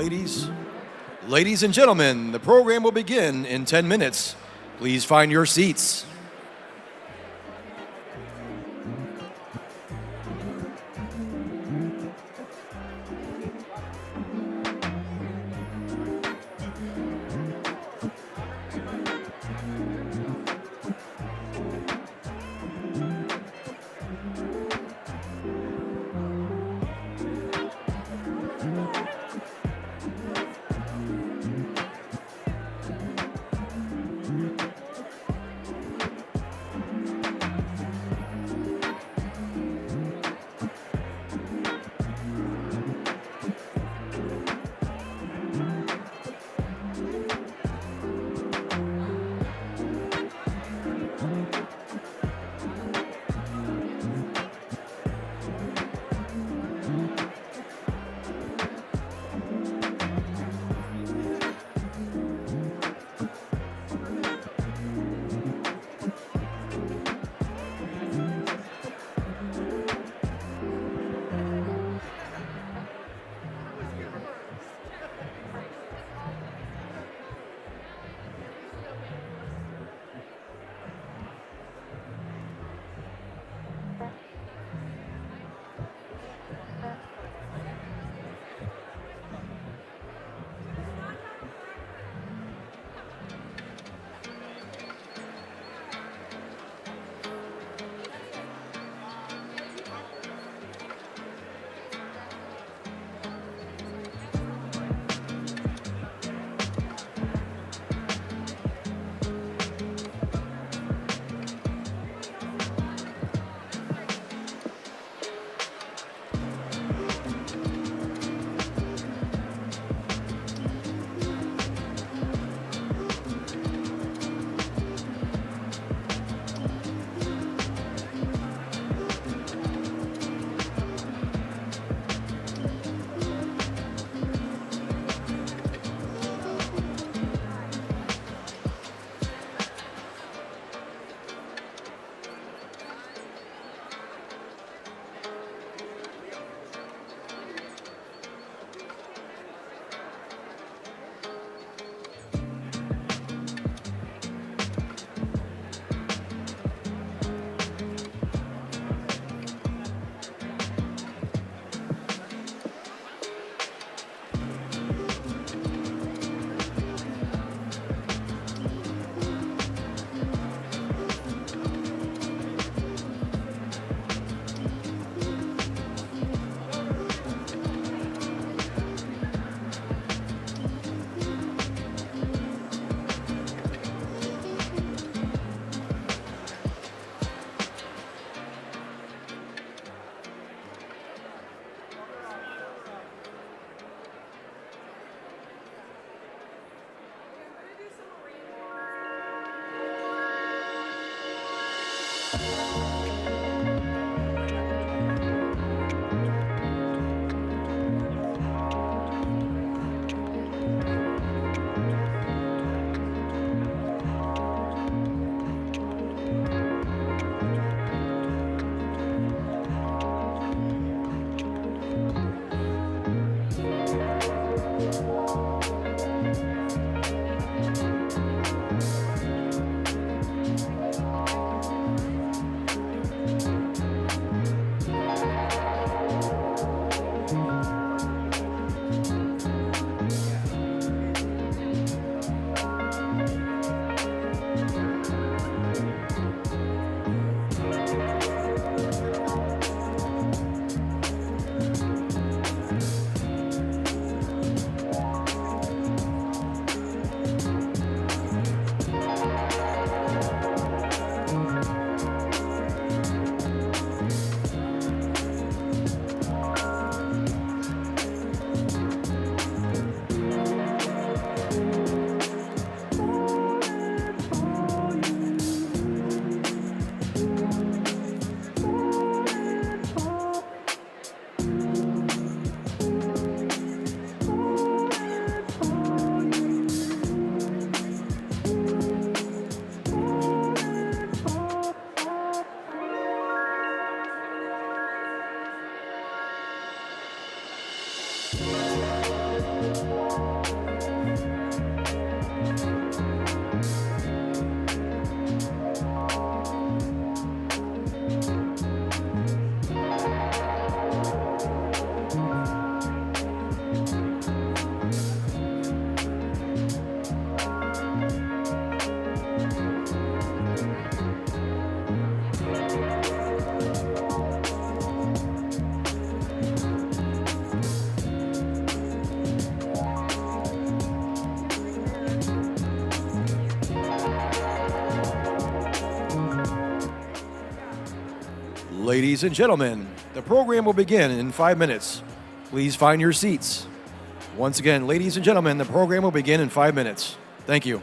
Ladies and gentlemen, the program will begin in 10 minutes. Please find your seats. Ladies and gentlemen, the program will begin in 5 minutes. Please find your seats. Once again, ladies and gentlemen, the program will begin in 5 minutes. Thank you.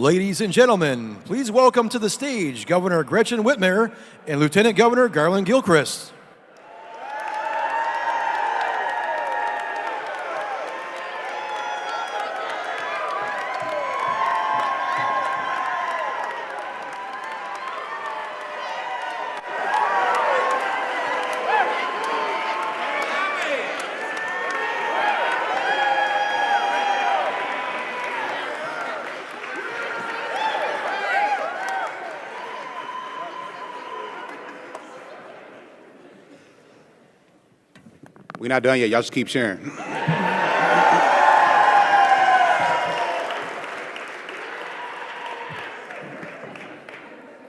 Ladies and gentlemen, please welcome to the stage Governor Gretchen Whitmer and Lieutenant Governor Garland Gilchrist. We're not done yet. Y'all just keep sharing.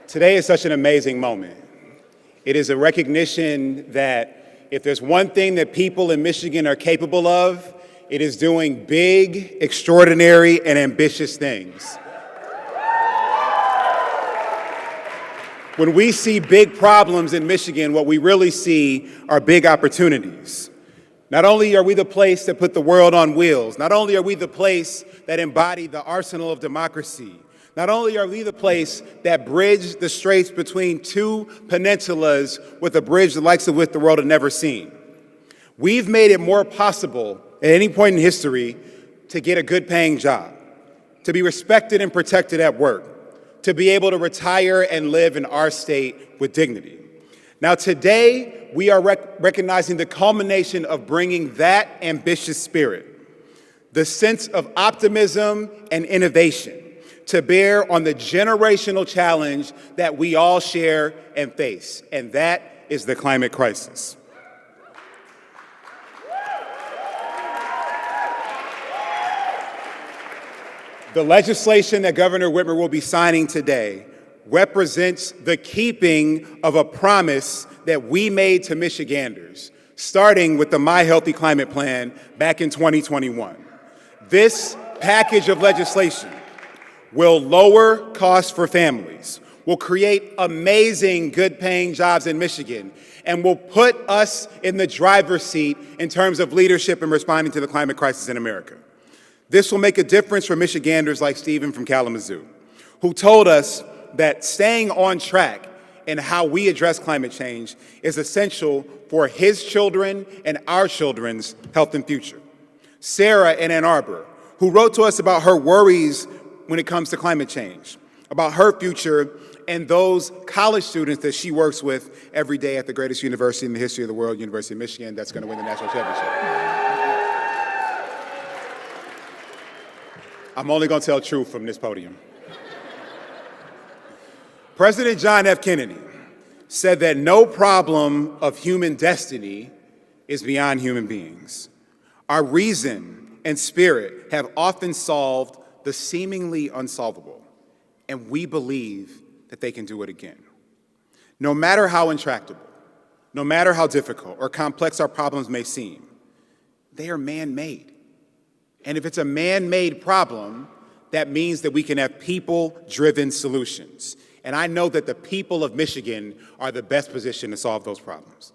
Today is such an amazing moment. It is a recognition that if there's one thing that people in Michigan are capable of, it is doing big, extraordinary, and ambitious things. When we see big problems in Michigan, what we really see are big opportunities. Not only are we the place that put the world on wheels, not only are we the place that embody the arsenal of democracy, not only are we the place that bridged the straits between two peninsulas with a bridge the likes of which the world had never seen, we've made it more possible at any point in history to get a good paying job, to be respected and protected at work, to be able to retire and live in our state with dignity. Now today, we are recognizing the culmination of bringing that ambitious spirit, the sense of optimism and innovation, to bear on the generational challenge that we all share and face, and that is the climate crisis. The legislation that Governor Whitmer will be signing today represents the keeping of a promise that we made to Michiganders, starting with the My Healthy Climate Plan back in 2021. This package of legislation will lower costs for families, will create amazing good-paying jobs in Michigan, and will put us in the driver's seat in terms of leadership in responding to the climate crisis in America. This will make a difference for Michiganders like Stephen from Kalamazoo, who told us that staying on track in how we address climate change is essential for his children and our children's health and future. Sarah in Ann Arbor, who wrote to us about her worries when it comes to climate change, about her future and those college students that she works with every day at the greatest university in the history of the world, University of Michigan, that's going to win the national championship. I'm only going to tell truth from this podium. President John F. Kennedy said that no problem of human destiny is beyond human beings. Our reason and spirit have often solved the seemingly unsolvable, and we believe that they can do it again. No matter how intractable, no matter how difficult or complex our problems may seem, they are man-made. And if it's a man-made problem, that means that we can have people-driven solutions. And I know that the people of Michigan are the best position to solve those problems.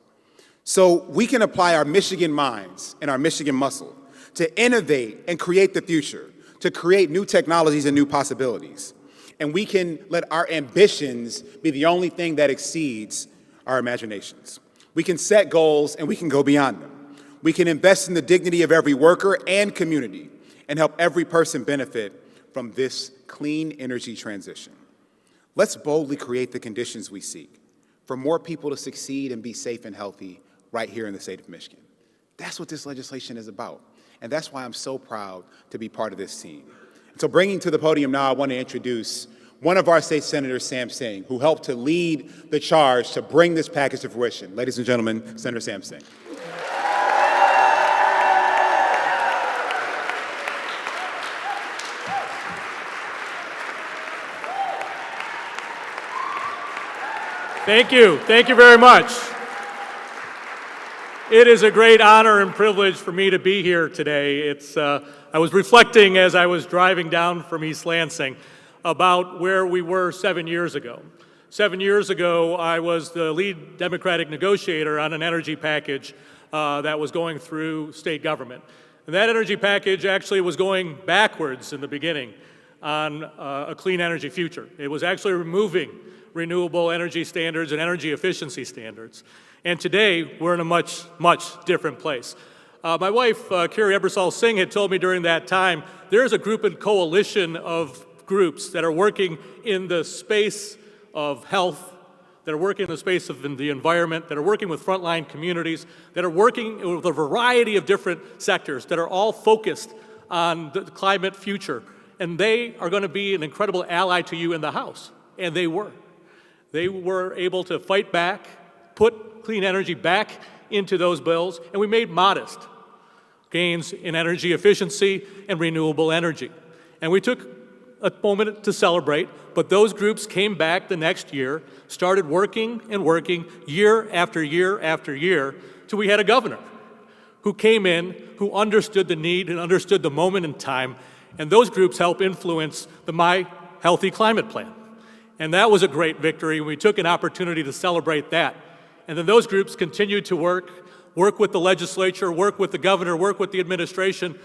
So we can apply our Michigan minds and our Michigan muscle to innovate and create the future, to create new technologies and new possibilities. And we can let our ambitions be the only thing that exceeds our imaginations. We can set goals and we can go beyond them. We can invest in the dignity of every worker and community and help every person benefit from this clean energy transition. Let's boldly create the conditions we seek for more people to succeed and be safe and healthy right here in the state of Michigan. That's what this legislation is about, and that's why I'm so proud to be part of this team. So bringing to the podium now, I want to introduce one of our state senators, Sam Singh, who helped to lead the charge to bring this package to fruition. Ladies and gentlemen, Senator Sam Singh. Thank you. Thank you very much. It is a great honor and privilege for me to be here today. I was reflecting as I was driving down from East Lansing about where we were 7 years ago. 7 years ago, I was the lead Democratic negotiator on an energy package that was going through state government. And that energy package actually was going backwards in the beginning on a clean energy future. It was actually removing renewable energy standards and energy efficiency standards. And today, we're in a much, much different place. My wife, Carrie Ebersol Singh, had told me during that time, there's a group and coalition of groups that are working in the space of health, that are working in the space of the environment, that are working with frontline communities, that are working with a variety of different sectors that are all focused on the climate future. And they are going to be an incredible ally to you in the House. And they were. They were able to fight back, put clean energy back into those bills, and we made modest gains in energy efficiency and renewable energy. And we took a moment to celebrate, but those groups came back the next year, started working and working year after year after year, till we had a governor who came in, who understood the need and understood the moment in time, and those groups helped influence the My Healthy Climate Plan. And that was a great victory. We took an opportunity to celebrate that. And then those groups continued to work with the legislature, work with the governor, work with the administration,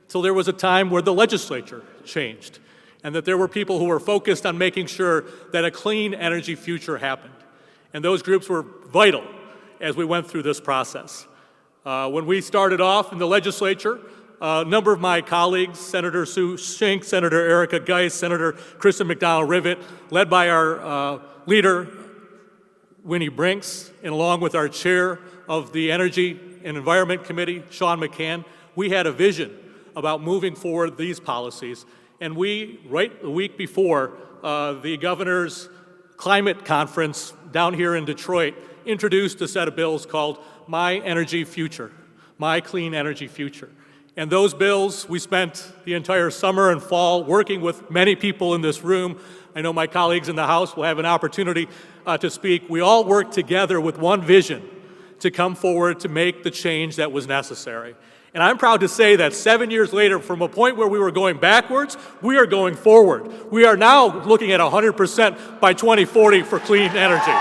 till there was a time where the legislature changed, and that there were people who were focused on making sure that a clean energy future happened. And those groups were vital as we went through this process. When we started off in the legislature, a number of my colleagues, Senator Sue Schenck, Senator Erica Geis, Senator Kristen McDonald-Rivet, led by our leader, Winnie Brinks, and along with our chair of the Energy and Environment Committee, Sean McCann, we had a vision about moving forward these policies. And we, right the week before the governor's climate conference down here in Detroit, introduced a set of bills called My Energy Future, My Clean Energy Future. And those bills, we spent the entire summer and fall working with many people in this room. I know my colleagues in the House will have an opportunity to speak. We all worked together with one vision to come forward to make the change that was necessary. And I'm proud to say that 7 years later, from a point where we were going backwards, we are going forward. We are now looking at 100% by 2040 for clean energy.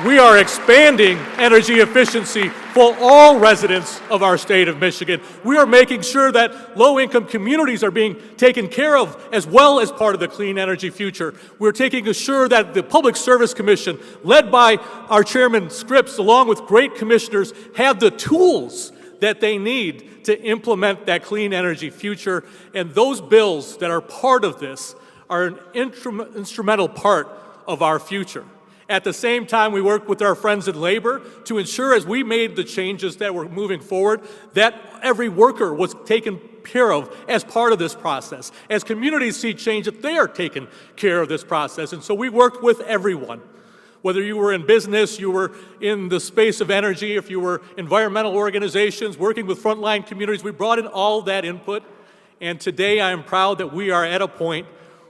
We are expanding energy efficiency for all residents of our state of Michigan. We are making sure that low-income communities are being taken care of as well as part of the clean energy future. We're taking sure that the Public Service Commission, led by our Chairman Scripps, along with great commissioners, have the tools that they need to implement that clean energy future. And those bills that are part of this are an instrumental part of our future. At the same time, we worked with our friends in labor to ensure, as we made the changes that were moving forward, that every worker was taken care of as part of this process. As communities see change, that they are taken care of this process. And so we worked with everyone. Whether you were in business, you were in the space of energy, if you were environmental organizations, working with frontline communities, we brought in all that input. And today I am proud that we are at a point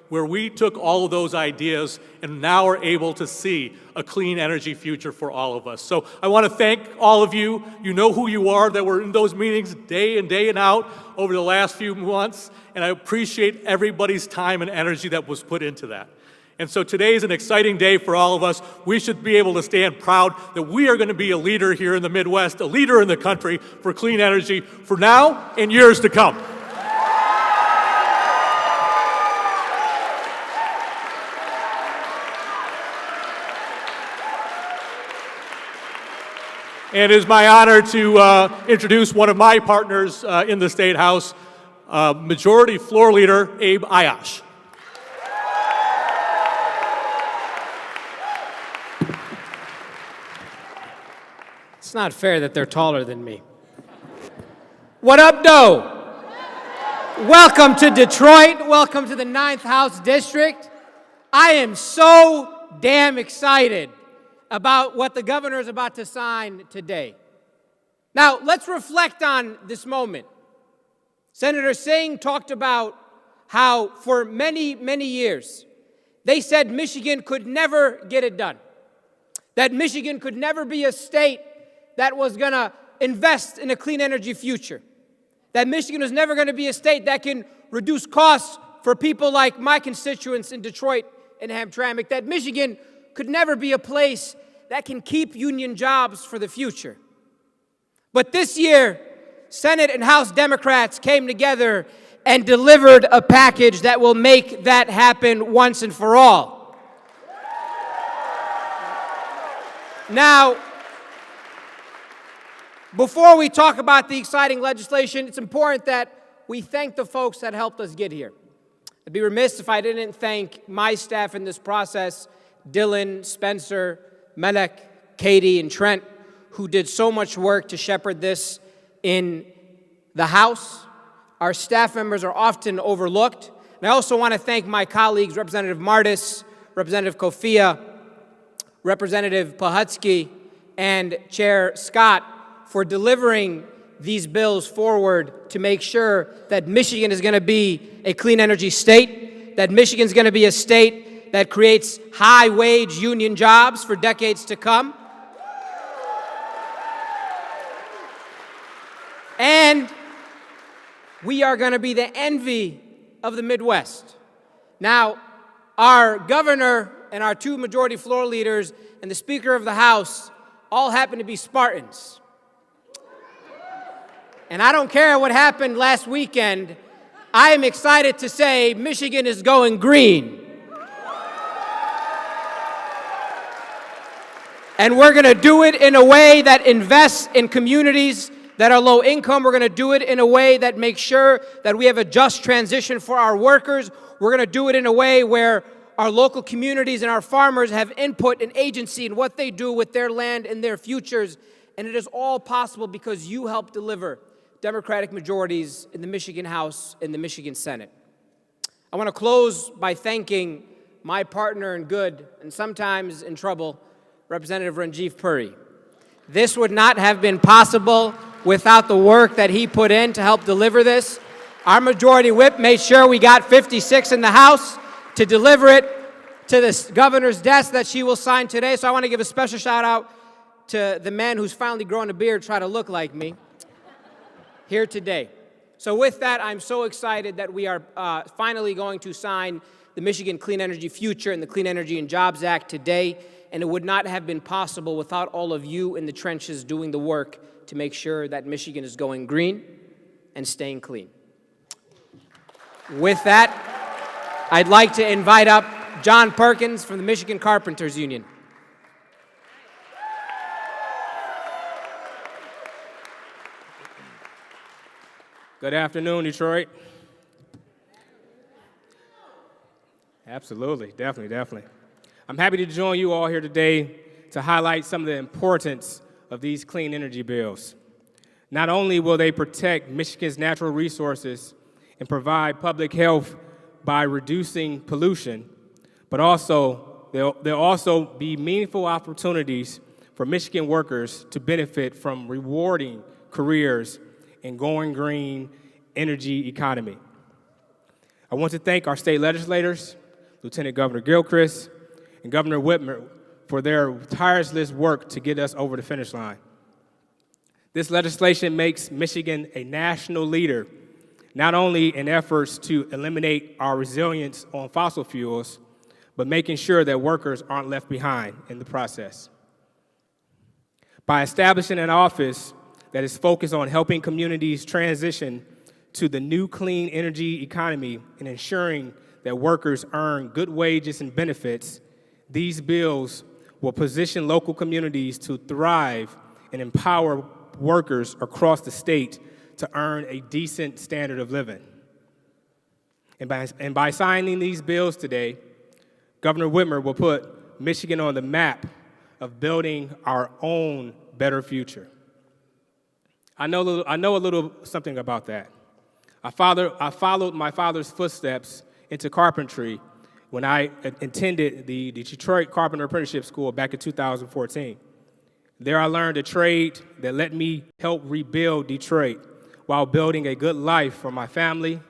where we took all of those ideas and now are able to see a clean energy future for all of us. So I want to thank all of you. You know who you are, that were in those meetings day in, day and out over the last few months, and I appreciate everybody's time and energy that was put into that. And so today is an exciting day for all of us. We should be able to stand proud that we are going to be a leader here in the Midwest, a leader in the country for clean energy for now and years to come. And it is my honor to introduce one of my partners in the State House, Majority Floor Leader Abe Ayash. It's not fair that they're taller than me. What up, doe? Welcome to Detroit. Welcome to the 9th House District. I am so damn excited about what the governor is about to sign today. Now, let's reflect on this moment. Senator Singh talked about how for many, many years, they said Michigan could never get it done, that Michigan could never be a state that was going to invest in a clean energy future, that Michigan was never going to be a state that can reduce costs for people like my constituents in Detroit and Hamtramck, that Michigan could never be a place that can keep union jobs for the future. But this year, Senate and House Democrats came together and delivered a package that will make that happen once and for all. Now, before we talk about the exciting legislation, it's important that we thank the folks that helped us get here. I'd be remiss if I didn't thank my staff in this process, Dylan, Spencer, Melek, Katie, and Trent, who did so much work to shepherd this in the House. Our staff members are often overlooked. And I also want to thank my colleagues, Representative Martis, Representative Kofia, Representative Pahutsky, and Chair Scott for delivering these bills forward to make sure that Michigan is going to be a clean energy state, that Michigan is going to be a state that creates high-wage union jobs for decades to come. And we are going to be the envy of the Midwest. Now, our governor and our two majority floor leaders and the Speaker of the House all happen to be Spartans. And I don't care what happened last weekend, I am excited to say Michigan is going green. And we're going to do it in a way that invests in communities that are low income. We're going to do it in a way that makes sure that we have a just transition for our workers. We're going to do it in a way where our local communities and our farmers have input and agency in what they do with their land and their futures. And it is all possible because you help deliver Democratic majorities in the Michigan House and the Michigan Senate. I want to close by thanking my partner in good and sometimes in trouble, Representative Ranjiv Puri. This would not have been possible without the work that he put in to help deliver this. Our majority whip made sure we got 56 in the House to deliver it to the governor's desk that she will sign today. So I want to give a special shout out to the man who's finally grown a beard, try to look like me, here today. So with that, I'm so excited that we are finally going to sign the Michigan Clean Energy Future and the Clean Energy and Jobs Act today. And it would not have been possible without all of you in the trenches doing the work to make sure that Michigan is going green and staying clean. With that, I'd like to invite up John Perkins from the Michigan Carpenters Union. Good afternoon, Detroit. Absolutely, definitely. I'm happy to join you all here today to highlight some of the importance of these clean energy bills. Not only will they protect Michigan's natural resources and provide public health by reducing pollution, but also there'll also be meaningful opportunities for Michigan workers to benefit from rewarding careers in going green energy economy. I want to thank our state legislators, Lieutenant Governor Gilchrist, and Governor Whitmer for their tireless work to get us over the finish line. This legislation makes Michigan a national leader, not only in efforts to eliminate our reliance on fossil fuels, but making sure that workers aren't left behind in the process. By establishing an office that is focused on helping communities transition to the new clean energy economy and ensuring that workers earn good wages and benefits, these bills will position local communities to thrive and empower workers across the state to earn a decent standard of living. And by signing these bills today, Governor Whitmer will put Michigan on the map of building our own better future. I know a little something about that. I followed my father's footsteps into carpentry when I attended the Detroit Carpenter Apprenticeship School back in 2014. There I learned a trade that let me help rebuild Detroit while building a good life for my family,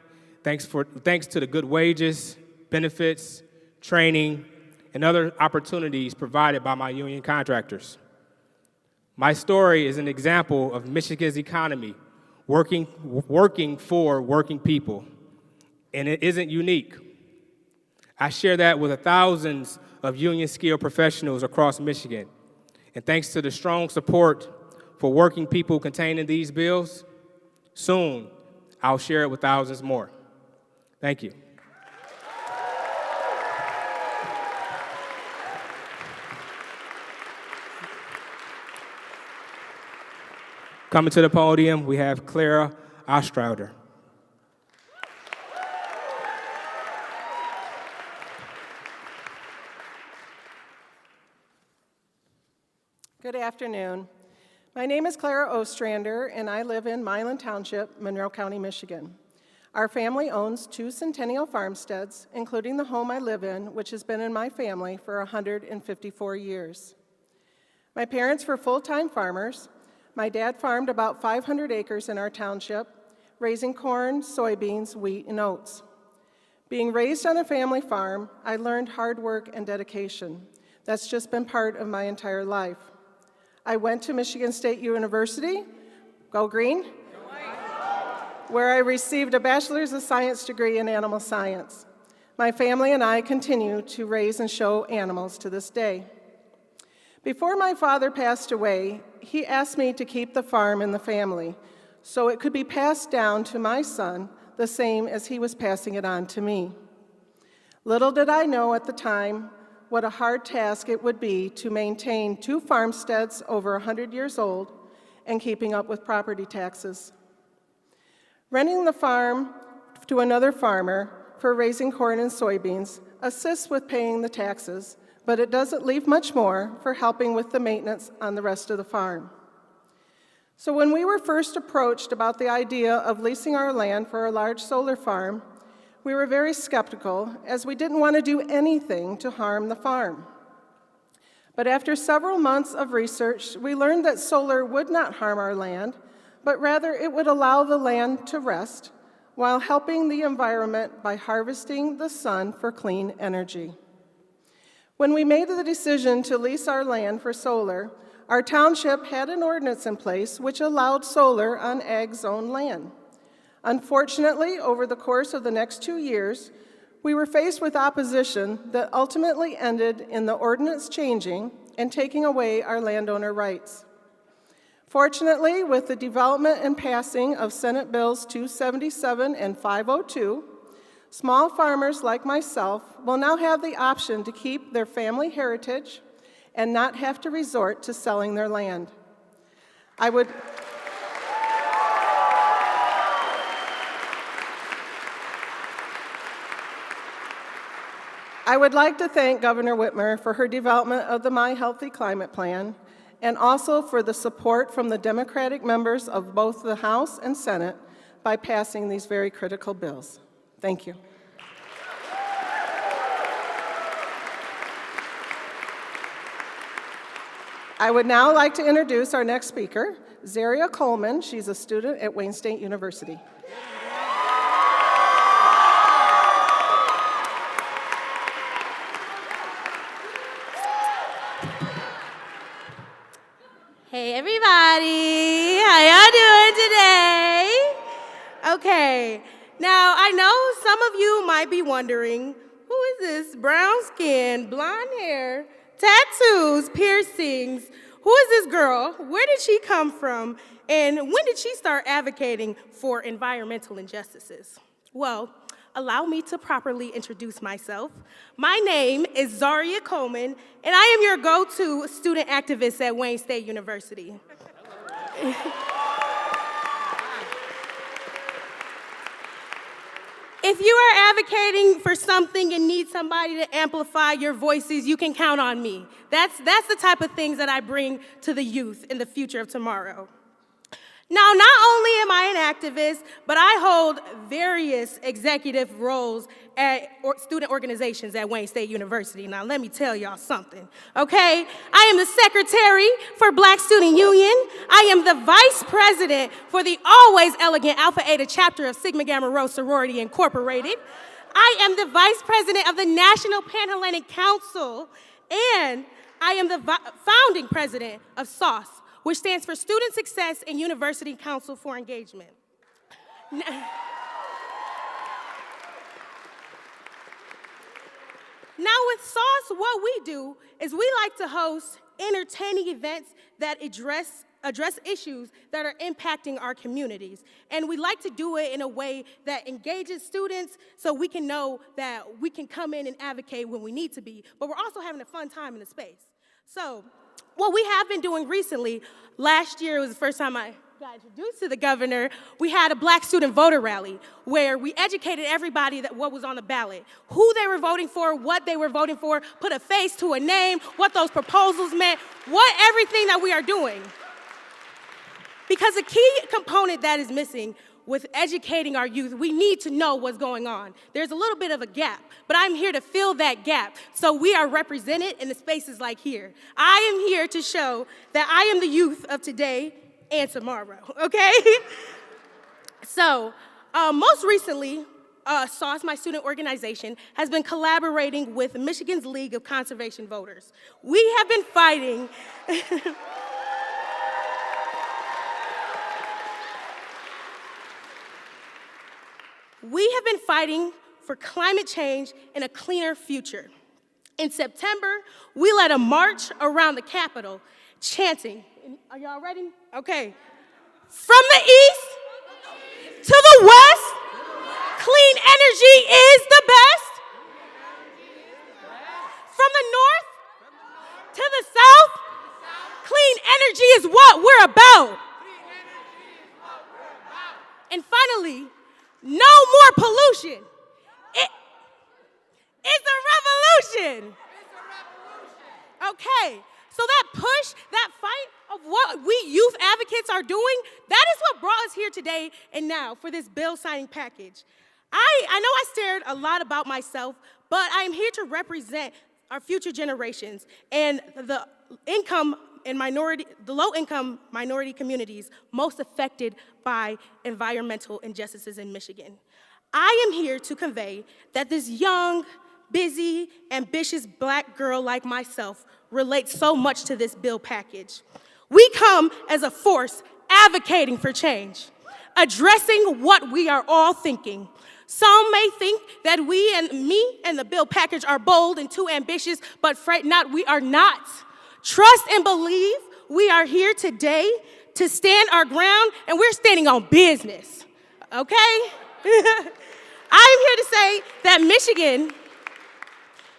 thanks to the good wages, benefits, training, and other opportunities provided by my union contractors. My story is an example of Michigan's economy working for working people, and it isn't unique. I share that with thousands of union-skilled professionals across Michigan. And thanks to the strong support for working people contained in these bills, soon I'll share it with thousands more. Thank you. Coming to the podium, we have Clara Ostrauder. Good afternoon. My name is Clara Ostrander, and I live in Milan Township, Monroe County, Michigan. Our family owns 2 centennial farmsteads, including the home I live in, which has been in my family for 154 years. My parents were full-time farmers. My dad farmed about 500 acres in our township, raising corn, soybeans, wheat, and oats. Being raised on a family farm, I learned hard work and dedication. That's just been part of my entire life. I went to Michigan State University. Go Green. where I received a Bachelor's of Science degree in animal science. My family and I continue to raise and show animals to this day. Before my father passed away, he asked me to keep the farm in the family so it could be passed down to my son the same as he was passing it on to me. Little did I know at the time what a hard task it would be to maintain 2 farmsteads over 100 years old and keeping up with property taxes. Renting the farm to another farmer for raising corn and soybeans assists with paying the taxes, but it doesn't leave much more for helping with the maintenance on the rest of the farm. So when we were first approached about the idea of leasing our land for a large solar farm, we were very skeptical as we didn't want to do anything to harm the farm. But after several months of research, we learned that solar would not harm our land, but rather it would allow the land to rest while helping the environment by harvesting the sun for clean energy. When we made the decision to lease our land for solar, our township had an ordinance in place which allowed solar on ag-zone land. Unfortunately, over the course of the next 2 years, we were faced with opposition that ultimately ended in the ordinance changing and taking away our landowner rights. Fortunately, with the development and passing of Senate Bills 277 and 502, small farmers like myself will now have the option to keep their family heritage and not have to resort to selling their land. I would like to thank Governor Whitmer for her development of the My Healthy Climate Plan and also for the support from the Democratic members of both the House and Senate by passing these very critical bills. Thank you. I would now like to introduce our next speaker, Zaria Coleman. She's a student at Wayne State University. Hey everybody, how y'all doing today? Okay, now I know some of you might be wondering, who is this brown skin, blonde hair, tattoos, piercings? Who is this girl? Where did she come from? And when did she start advocating for environmental injustices? Well, allow me to properly introduce myself. My name is Zaria Coleman, and I am your go-to student activist at Wayne State University. If you are advocating for something and need somebody to amplify your voices, you can count on me. That's the type of things that I bring to the youth in the future of tomorrow. Now, not only am I an activist, but I hold various executive roles at student organizations at Wayne State University. Now, let me tell y'all something, okay? I am the secretary for Black Student Union. I am the vice president for the always elegant Alpha Eta chapter of Sigma Gamma Rho Sorority Incorporated. I am the vice president of the National Pan-Hellenic Council, and I am the founding president of SAUCE, which stands for Student Success and University Council for Engagement. Now with SAUCE, what we do is we like to host entertaining events that address issues that are impacting our communities. And we like to do it in a way that engages students so we can know that we can come in and advocate when we need to be, but we're also having a fun time in the space. So, what we have been doing recently, last year was the first time I got introduced to the governor, we had a Black student voter rally where we educated everybody that what was on the ballot, who they were voting for, what they were voting for, put a face to a name, what those proposals meant, what everything that we are doing. Because a key component that is missing with educating our youth, we need to know what's going on. There's a little bit of a gap, but I'm here to fill that gap so we are represented in the spaces like here. I am here to show that I am the youth of today and tomorrow, okay? So, most recently, SAUCE, my student organization, has been collaborating with Michigan's League of Conservation Voters. We have been fighting we have been fighting for climate change and a cleaner future. In September, we led a march around the Capitol, chanting, are y'all ready? Okay. From the east to the west, clean energy is the best. From the north to the south, clean energy is what we're about. And finally, no more pollution. It's a revolution. Okay, so that push, that fight of what we youth advocates are doing, that is what brought us here today and now for this bill signing package. I know I shared a lot about myself, but I'm here to represent our future generations and the low-income minority communities most affected by environmental injustices in Michigan. I am here to convey that this young, busy, ambitious black girl like myself relates so much to this bill package. We come as a force advocating for change, addressing what we are all thinking. Some may think that me and the bill package are bold and too ambitious, but fret not, we are not. Trust and believe we are here today to stand our ground, and we're standing on business, okay? I'm here to say that Michigan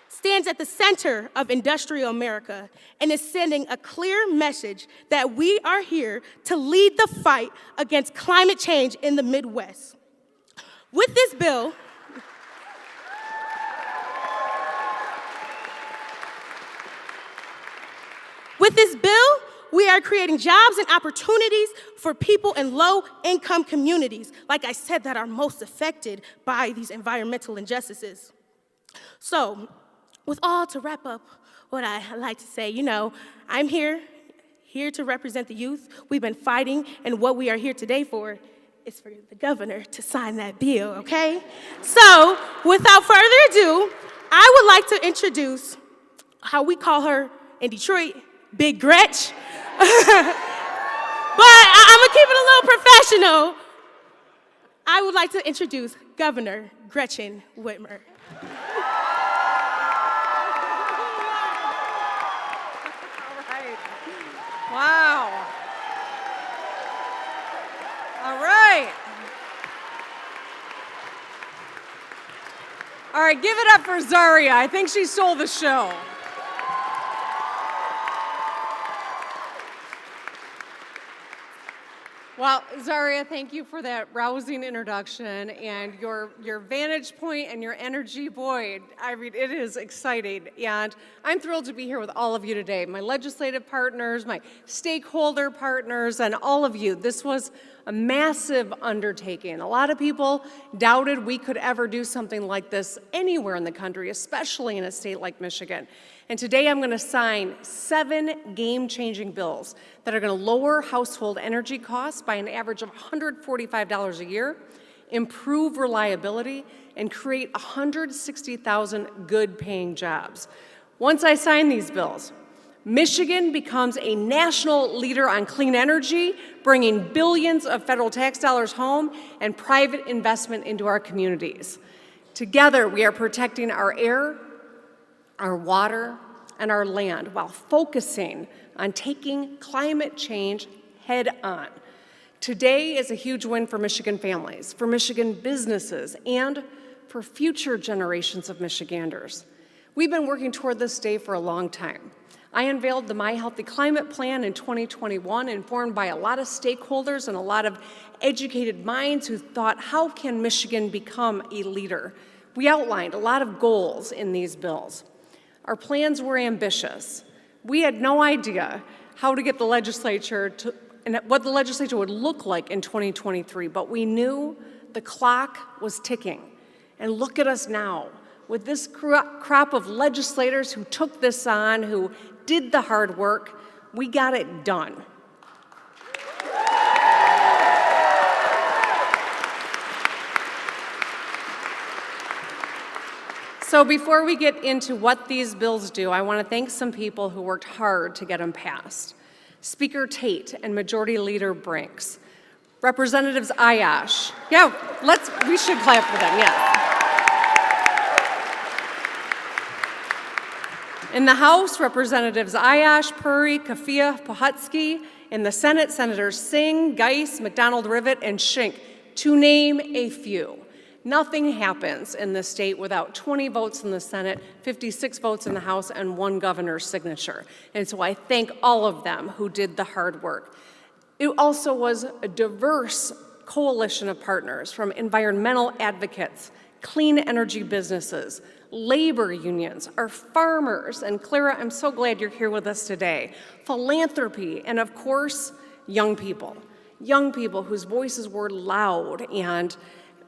stands at the center of industrial America and is sending a clear message that we are here to lead the fight against climate change in the Midwest. With this bill, we are creating jobs and opportunities for people in low-income communities, like I said, that are most affected by these environmental injustices. So, with all to wrap up what I like to say, I'm here to represent the youth. We've been fighting, and what we are here today for is for the governor to sign that bill, okay? So, without further ado, I would like to introduce how we call her in Detroit, Big Gretch. But I'm gonna keep it a little professional. I would like to introduce Governor Gretchen Whitmer. Wow. All right. All right, give it up for Zaria. I think she stole the show. Well, Zaria, thank you for that rousing introduction and your vantage point and your energy. Boy, I mean, it is exciting. And I'm thrilled to be here with all of you today, my legislative partners, my stakeholder partners, and all of you. This was a massive undertaking. A lot of people doubted we could ever do something like this anywhere in the country, especially in a state like Michigan. And today I'm going to sign 7 game-changing bills that are going to lower household energy costs by an average of $145 a year, improve reliability, and create 160,000 good-paying jobs. Once I sign these bills, Michigan becomes a national leader on clean energy, bringing billions of federal tax dollars home and private investment into our communities. Together, we are protecting our air, our water, and our land while focusing on taking climate change head on. Today is a huge win for Michigan families, for Michigan businesses, and for future generations of Michiganders. We've been working toward this day for a long time. I unveiled the My Healthy Climate Plan in 2021, informed by a lot of stakeholders and a lot of educated minds who thought, how can Michigan become a leader? We outlined a lot of goals in these bills. Our plans were ambitious. We had no idea how to get the legislature to, and what the legislature would look like in 2023, but we knew the clock was ticking. And look at us now, with this crop of legislators who took this on, who did the hard work, we got it done. So before we get into what these bills do, I want to thank some people who worked hard to get them passed. Speaker Tate and Majority Leader Brinks. Representatives Ayash. Yeah, we should clap for them, yeah. In the House, Representatives Ayash, Puri, Kafia, Pohutsky. In the Senate, Senators Singh, Geis, McDonald-Rivet, and Schenck, to name a few. Nothing happens in this state without 20 votes in the Senate, 56 votes in the House, and 1 governor's signature. And so I thank all of them who did the hard work. It also was a diverse coalition of partners, from environmental advocates, clean energy businesses, labor unions, our farmers, and Clara, I'm so glad you're here with us today, philanthropy, and of course, young people whose voices were loud and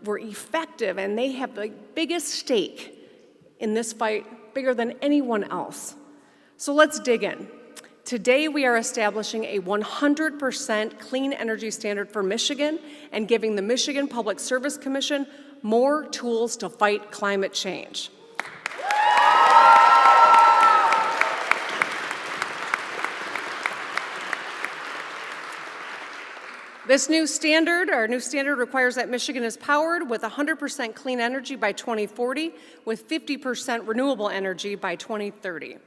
were effective, and they have the biggest stake in this fight, bigger than anyone else. So let's dig in. Today, we are establishing a 100% clean energy standard for Michigan and giving the Michigan Public Service Commission more tools to fight climate change. Our new standard requires that Michigan is powered with 100% clean energy by 2040, with 50% renewable energy by 2030.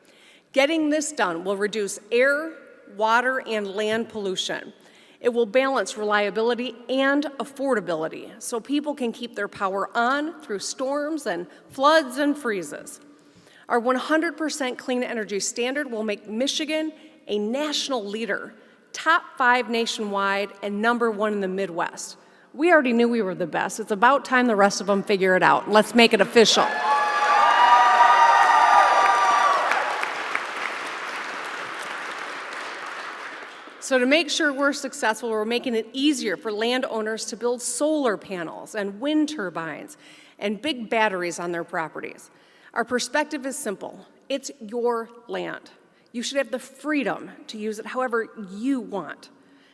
Getting this done will reduce air, water, and land pollution. It will balance reliability and affordability so people can keep their power on through storms and floods and freezes. Our 100% clean energy standard will make Michigan a national leader, top 5 nationwide, and #1 in the Midwest. We already knew we were the best. It's about time the rest of them figure it out. Let's make it official. So to make sure we're successful, we're making it easier for landowners to build solar panels and wind turbines and big batteries on their properties. Our perspective is simple. It's your land. You should have the freedom to use it however you want.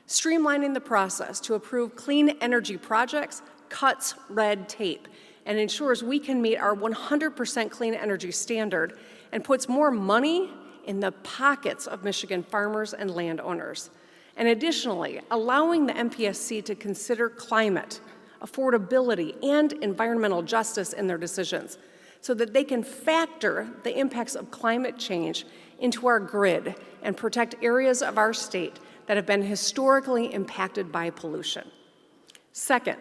Streamlining the process to approve clean energy projects cuts red tape and ensures we can meet our 100% clean energy standard and puts more money in the pockets of Michigan farmers and landowners. And additionally, allowing the MPSC to consider climate, affordability, and environmental justice in their decisions so that they can factor the impacts of climate change into our grid and protect areas of our state that have been historically impacted by pollution. Second,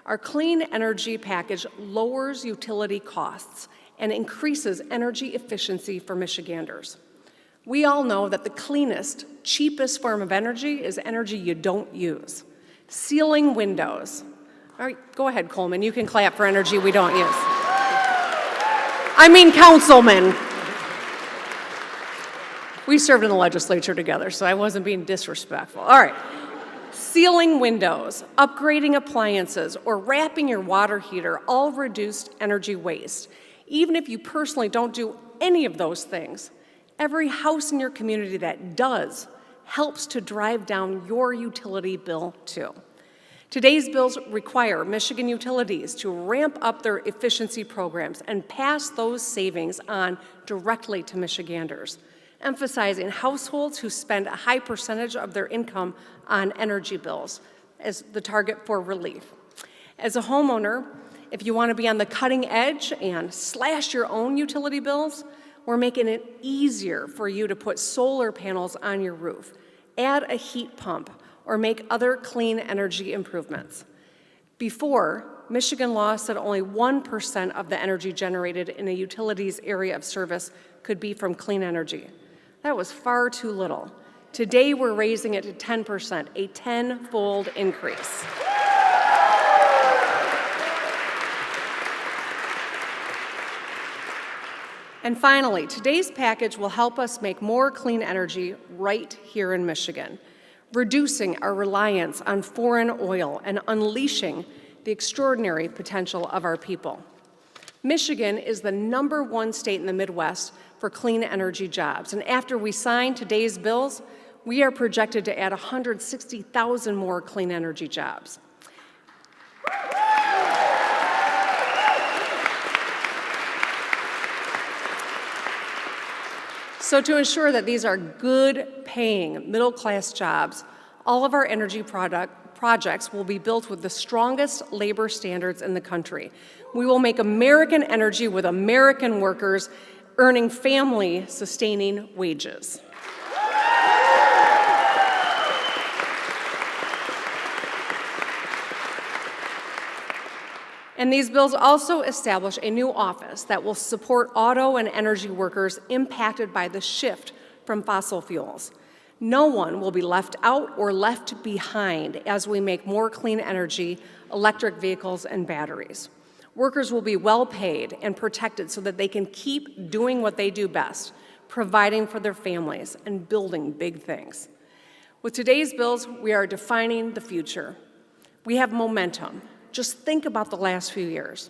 our clean energy package lowers utility costs and increases energy efficiency for Michiganders. We all know that the cleanest, cheapest form of energy is energy you don't use. Sealing windows. All right, go ahead, Coleman. You can clap for energy we don't use. I mean, councilman. We served in the legislature together, so I wasn't being disrespectful. All right. Sealing windows, upgrading appliances, or wrapping your water heater all reduced energy waste. Even if you personally don't do any of those things, every house in your community that does helps to drive down your utility bill too. Today's bills require Michigan utilities to ramp up their efficiency programs and pass those savings on directly to Michiganders, emphasizing households who spend a high percentage of their income on energy bills as the target for relief. As a homeowner, if you want to be on the cutting edge and slash your own utility bills, we're making it easier for you to put solar panels on your roof, add a heat pump, or make other clean energy improvements. Before, Michigan law said only 1% of the energy generated in a utility's area of service could be from clean energy. That was far too little. Today, we're raising it to 10%, a 10-fold increase. And finally, today's package will help us make more clean energy right here in Michigan, reducing our reliance on foreign oil and unleashing the extraordinary potential of our people. Michigan is the #1 state in the Midwest for clean energy jobs, and after we sign today's bills, we are projected to add 160,000 more clean energy jobs. So to ensure that these are good-paying, middle-class jobs, all of our energy projects will be built with the strongest labor standards in the country. We will make American energy with American workers earning family-sustaining wages. And these bills also establish a new office that will support auto and energy workers impacted by the shift from fossil fuels. No one will be left out or left behind as we make more clean energy, electric vehicles, and batteries. Workers will be well paid and protected so that they can keep doing what they do best, providing for their families and building big things. With today's bills, we are defining the future. We have momentum. Just think about the last few years.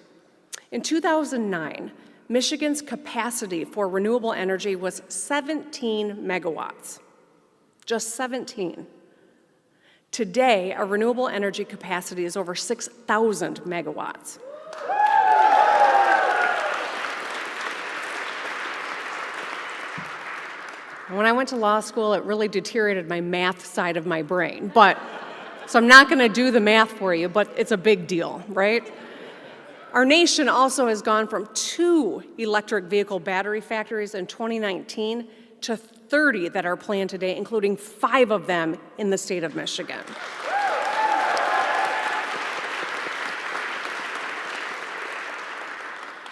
In 2009, Michigan's capacity for renewable energy was 17 megawatts. Just 17. Today, our renewable energy capacity is over 6,000 megawatts. When I went to law school, it really deteriorated my math side of my brain, so I'm not going to do the math for you, but it's a big deal, right? Our nation also has gone from 2 electric vehicle battery factories in 2019 to 30 that are planned today, including 5 of them in the state of Michigan.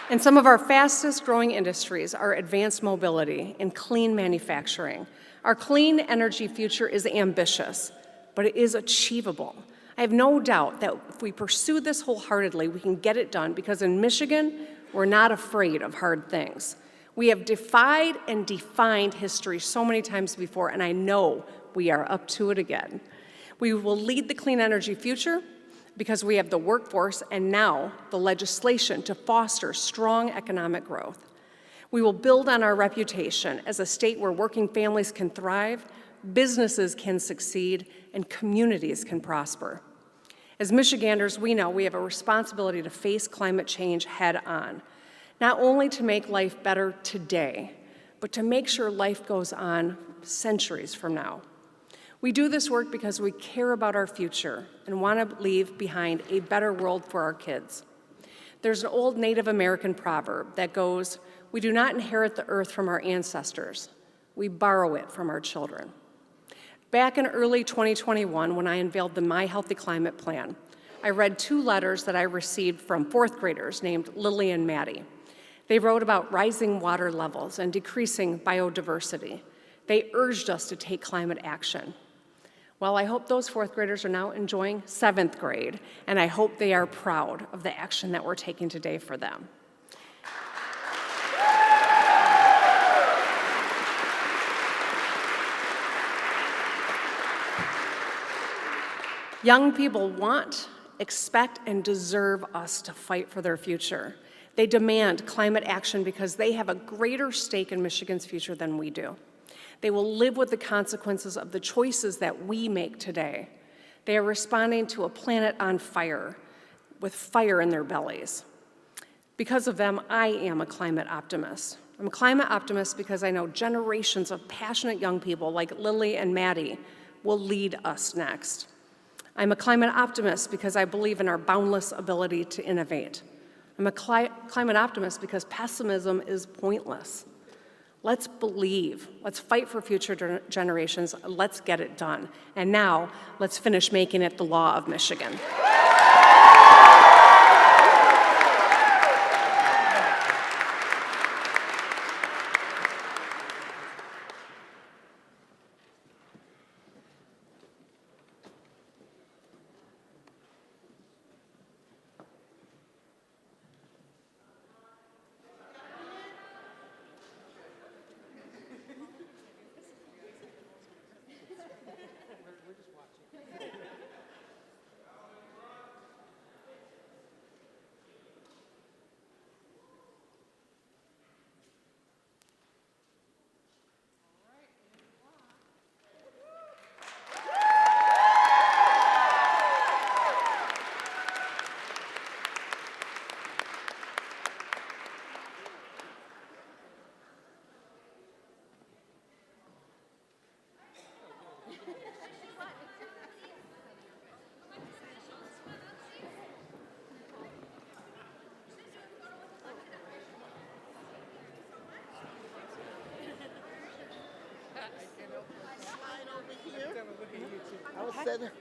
And some of our fastest growing industries are advanced mobility and clean manufacturing. Our clean energy future is ambitious, but it is achievable. I have no doubt that if we pursue this wholeheartedly, we can get it done because in Michigan, we're not afraid of hard things. We have defied and defined history so many times before, and I know we are up to it again. We will lead the clean energy future because we have the workforce and now the legislation to foster strong economic growth. We will build on our reputation as a state where working families can thrive, businesses can succeed, and communities can prosper. As Michiganders, we know we have a responsibility to face climate change head on, not only to make life better today, but to make sure life goes on centuries from now. We do this work because we care about our future and want to leave behind a better world for our kids. There's an old Native American proverb that goes, "We do not inherit the earth from our ancestors, we borrow it from our children." Back in early 2021, when I unveiled the My Healthy Climate Plan, I read 2 letters that I received from 4th graders named Lily and Maddie. They wrote about rising water levels and decreasing biodiversity. They urged us to take climate action. Well, I hope those 4th graders are now enjoying 7th grade, and I hope they are proud of the action that we're taking today for them. Young people want, expect, and deserve us to fight for their future. They demand climate action because they have a greater stake in Michigan's future than we do. They will live with the consequences of the choices that we make today. They are responding to a planet on fire, with fire in their bellies. Because of them, I am a climate optimist. I'm a climate optimist because I know generations of passionate young people like Lily and Maddie will lead us next. I'm a climate optimist because I believe in our boundless ability to innovate. I'm a climate optimist because pessimism is pointless. Let's believe, let's fight for future generations, let's get it done. And now, let's finish making it the law of Michigan.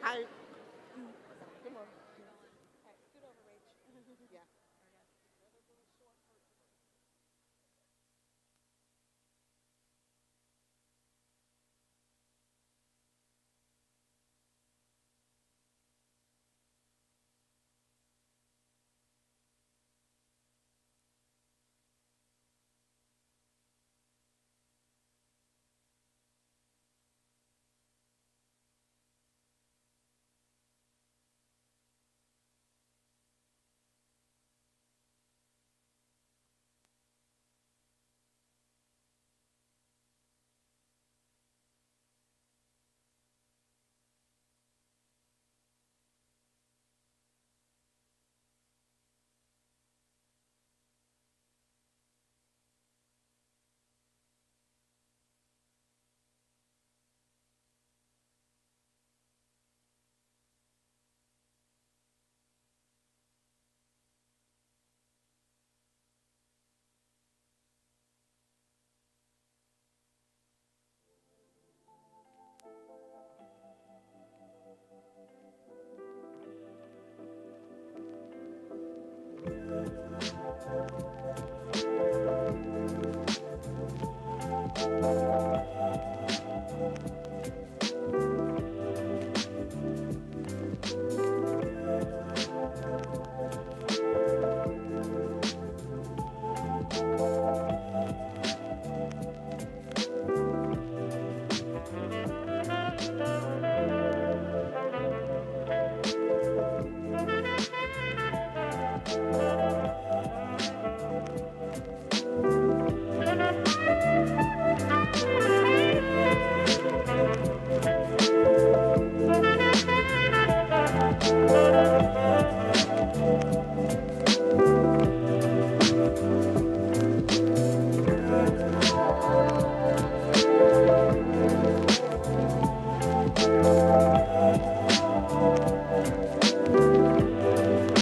I